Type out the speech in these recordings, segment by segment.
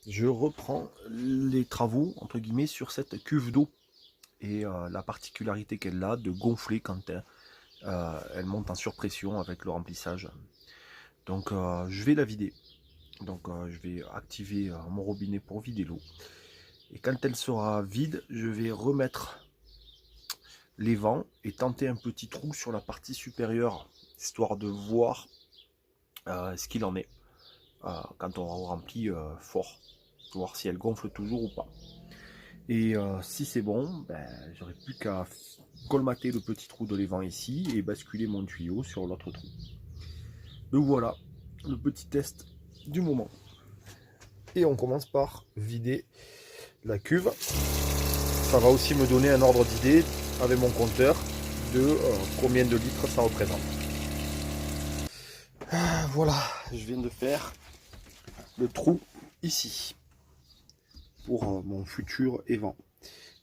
je reprends les travaux entre guillemets sur cette cuve d'eau et la particularité qu'elle a de gonfler quand elle monte en surpression avec le remplissage. Donc je vais la vider. Donc je vais activer mon robinet pour vider l'eau. Et quand elle sera vide, je vais remettre les vents et tenter un petit trou sur la partie supérieure, histoire de voir ce qu'il en est quand on remplit fort, voir si elle gonfle toujours ou pas. Et si c'est bon, ben, j'aurai plus qu'à colmater le petit trou de l'évent ici et basculer mon tuyau sur l'autre trou. Donc voilà, le petit test du moment. Et on commence par vider la cuve. Ça va aussi me donner un ordre d'idée avec mon compteur de combien de litres ça représente. Voilà, je viens de faire le trou ici pour mon futur évent.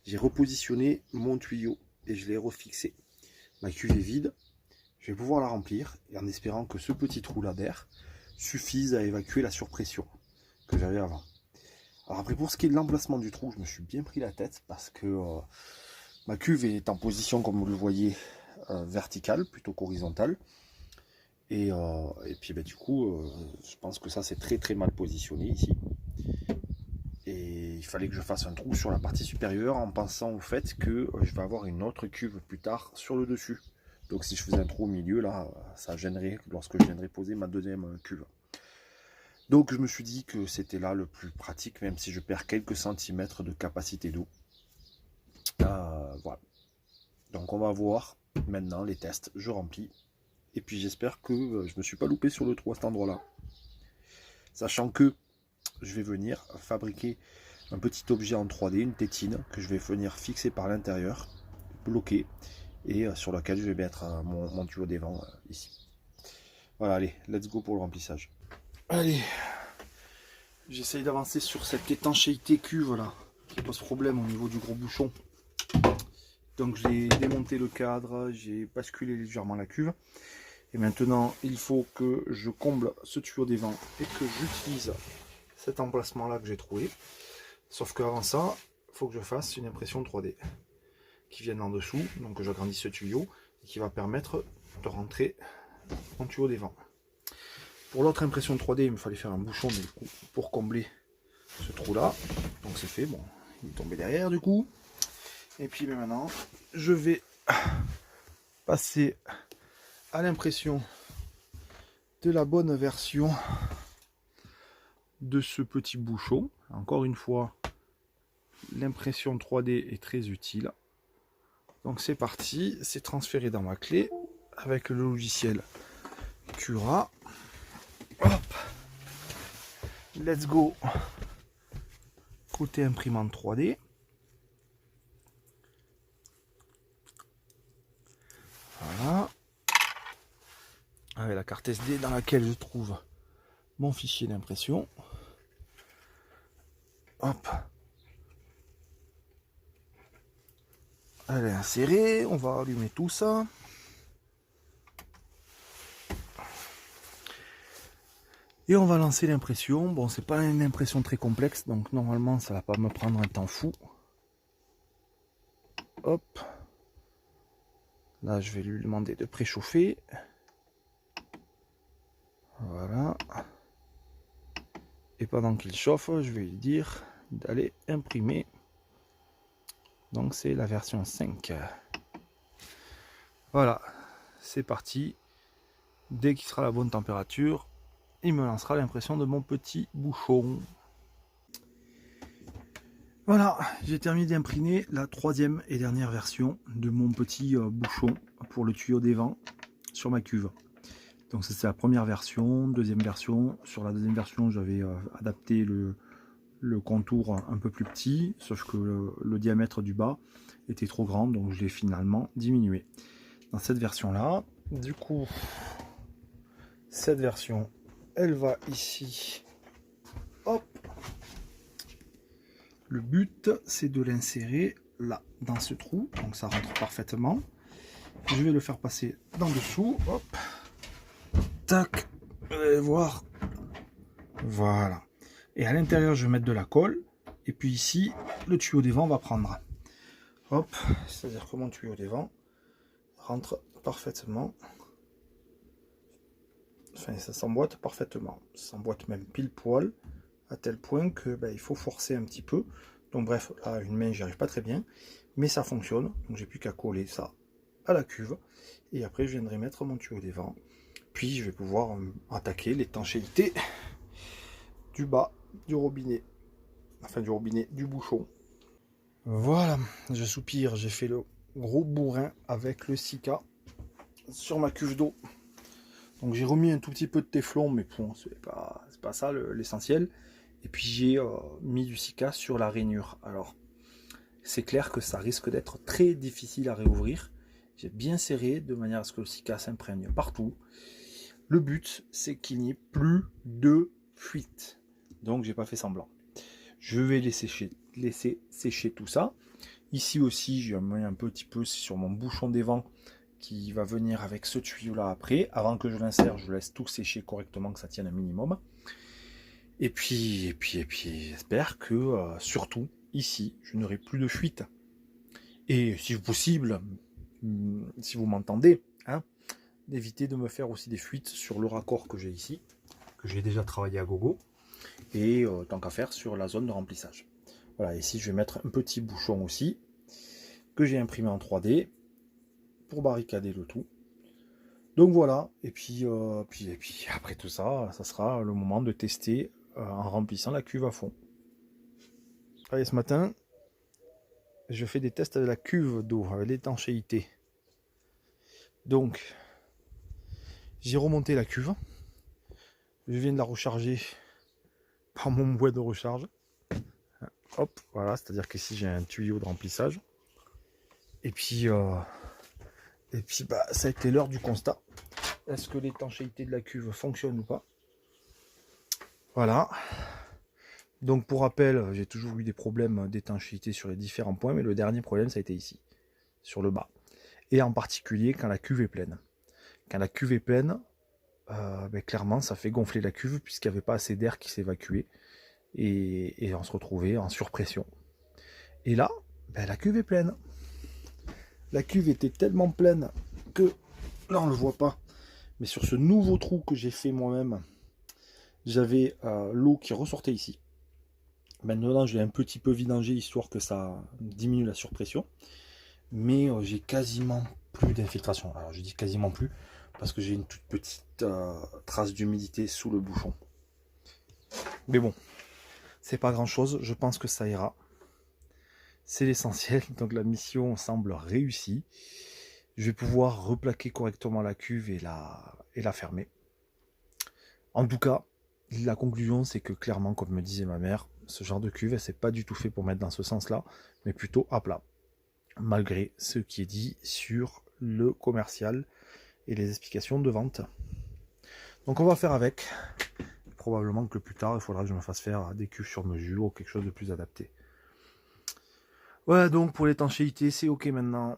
J'ai repositionné mon tuyau et je l'ai refixé. Ma cuve est vide, je vais pouvoir la remplir et en espérant que ce petit trou là d'air suffise à évacuer la surpression que j'avais avant. Alors après, pour ce qui est de l'emplacement du trou, je me suis bien pris la tête parce que ma cuve est en position, comme vous le voyez, verticale plutôt qu'horizontale. Et puis du coup, je pense que ça c'est très mal positionné ici. Et il fallait que je fasse un trou sur la partie supérieure en pensant au fait que je vais avoir une autre cuve plus tard sur le dessus. Donc si je faisais un trou au milieu, là, ça gênerait lorsque je viendrai poser ma deuxième cuve. Donc je me suis dit que c'était là le plus pratique, même si je perds quelques centimètres de capacité d'eau. Voilà. Donc on va voir maintenant les tests. Je remplis. Et puis j'espère que je ne me suis pas loupé sur le trou à cet endroit-là. Sachant que je vais venir fabriquer un petit objet en 3D, une tétine, que je vais venir fixer par l'intérieur, bloquer, et sur laquelle je vais mettre mon tuyau des vents ici. Voilà, allez, let's go pour le remplissage. Allez, j'essaye d'avancer sur cette étanchéité cuve là, qui pose problème au niveau du gros bouchon. Donc j'ai démonté le cadre, j'ai basculé légèrement la cuve. Et maintenant, il faut que je comble ce tuyau des vents et que j'utilise cet emplacement là que j'ai trouvé. Sauf qu'avant ça, il faut que je fasse une impression 3D qui vienne en dessous, donc que j'agrandisse ce tuyau et qui va permettre de rentrer mon tuyau des vents. Pour l'autre impression 3D, il me fallait faire un bouchon du coup, pour combler ce trou là. Donc c'est fait, bon, il est tombé derrière du coup. Et puis maintenant, je vais passer à l'impression de la bonne version de ce petit bouchon. Encore une fois, l'impression 3D est très utile. Donc c'est parti, c'est transféré dans ma clé avec le logiciel Cura. Hop, let's go. Côté imprimante 3D. Voilà. Avec la carte SD dans laquelle je trouve mon fichier d'impression. Hop. Elle est insérée, on va allumer tout ça. Et on va lancer l'impression. Bon, c'est pas une impression très complexe, donc normalement ça va pas me prendre un temps fou. Hop. Là, je vais lui demander de préchauffer. Voilà. Et pendant qu'il chauffe, je vais lui dire d'aller imprimer. Donc c'est la version 5. Voilà, c'est parti. Dès qu'il sera à la bonne température, il me lancera l'impression de mon petit bouchon. Voilà, j'ai terminé d'imprimer la troisième et dernière version de mon petit bouchon pour le tuyau des vents sur ma cuve. Donc c'est la première version, deuxième version. Sur la deuxième version, j'avais adapté le contour un peu plus petit, sauf que le diamètre du bas était trop grand, donc je l'ai finalement diminué. Dans cette version-là, du coup, cette version, elle va ici. Hop. Le but, c'est de l'insérer là, dans ce trou, donc ça rentre parfaitement. Je vais le faire passer dans dessous. Hop. Tac. Vous allez voir. Voilà. Et à l'intérieur, je vais mettre de la colle. Et puis ici, le tuyau des vents va prendre. Hop, c'est-à-dire que mon tuyau des vents rentre parfaitement. Enfin, ça s'emboîte parfaitement. Ça s'emboîte même pile poil, à tel point que il faut forcer un petit peu. Donc bref, là, une main, j'y arrive pas très bien. Mais ça fonctionne. Donc j'ai plus qu'à coller ça à la cuve. Et après, je viendrai mettre mon tuyau des vents. Puis je vais pouvoir attaquer l'étanchéité du bas du robinet. Enfin du robinet, du bouchon. Voilà, je soupire, j'ai fait le gros bourrin avec le Sika sur ma cuve d'eau. Donc j'ai remis un tout petit peu de téflon, mais bon, c'est pas ça l'essentiel. Et puis j'ai mis du Sika sur la rainure. Alors, c'est clair que ça risque d'être très difficile à réouvrir. J'ai bien serré de manière à ce que le Sika s'imprègne partout. Le but, c'est qu'il n'y ait plus de fuite. Donc j'ai pas fait semblant. Je vais laisser sécher tout ça. Ici aussi, j'ai mis un petit peu sur mon bouchon des vents qui va venir avec ce tuyau là après. Avant que je l'insère, je laisse tout sécher correctement, que ça tienne un minimum. Et puis j'espère que surtout ici, je n'aurai plus de fuite. Et si possible, si vous m'entendez, hein, d'éviter de me faire aussi des fuites sur le raccord que j'ai ici, que j'ai déjà travaillé à gogo, et tant qu'à faire sur la zone de remplissage. Voilà, ici je vais mettre un petit bouchon aussi, que j'ai imprimé en 3D, pour barricader le tout. Donc voilà, et puis après tout ça, ça sera le moment de tester en remplissant la cuve à fond. Allez, ce matin, je fais des tests avec la cuve d'eau, avec l'étanchéité. Donc, j'ai remonté la cuve. Je viens de la recharger par mon bouet de recharge. Hop, voilà, c'est-à-dire qu'ici j'ai un tuyau de remplissage. Et puis ça a été l'heure du constat. Est-ce que l'étanchéité de la cuve fonctionne ou pas? Voilà. Donc pour rappel, j'ai toujours eu des problèmes d'étanchéité sur les différents points, mais le dernier problème, ça a été ici, sur le bas. Et en particulier quand la cuve est pleine. Quand la cuve est pleine, clairement, ça fait gonfler la cuve puisqu'il n'y avait pas assez d'air qui s'évacuait. Et on se retrouvait en surpression. Et là, la cuve est pleine. La cuve était tellement pleine que, là on ne le voit pas, mais sur ce nouveau trou que j'ai fait moi-même, j'avais l'eau qui ressortait ici. Maintenant, je l'ai un petit peu vidangé histoire que ça diminue la surpression. Mais j'ai quasiment plus d'infiltration. Alors, je dis quasiment plus parce que j'ai une toute petite trace d'humidité sous le bouchon. Mais bon, c'est pas grand-chose. Je pense que ça ira. C'est l'essentiel. Donc, la mission semble réussie. Je vais pouvoir replaquer correctement la cuve et la fermer. En tout cas, la conclusion, c'est que clairement, comme me disait ma mère, ce genre de cuve, c'est pas du tout fait pour mettre dans ce sens-là, mais plutôt à plat. Malgré ce qui est dit sur le commercial et les explications de vente. Donc on va faire avec. Probablement que plus tard, il faudra que je me fasse faire des cuves sur mesure ou quelque chose de plus adapté. Voilà, donc pour l'étanchéité, c'est ok maintenant.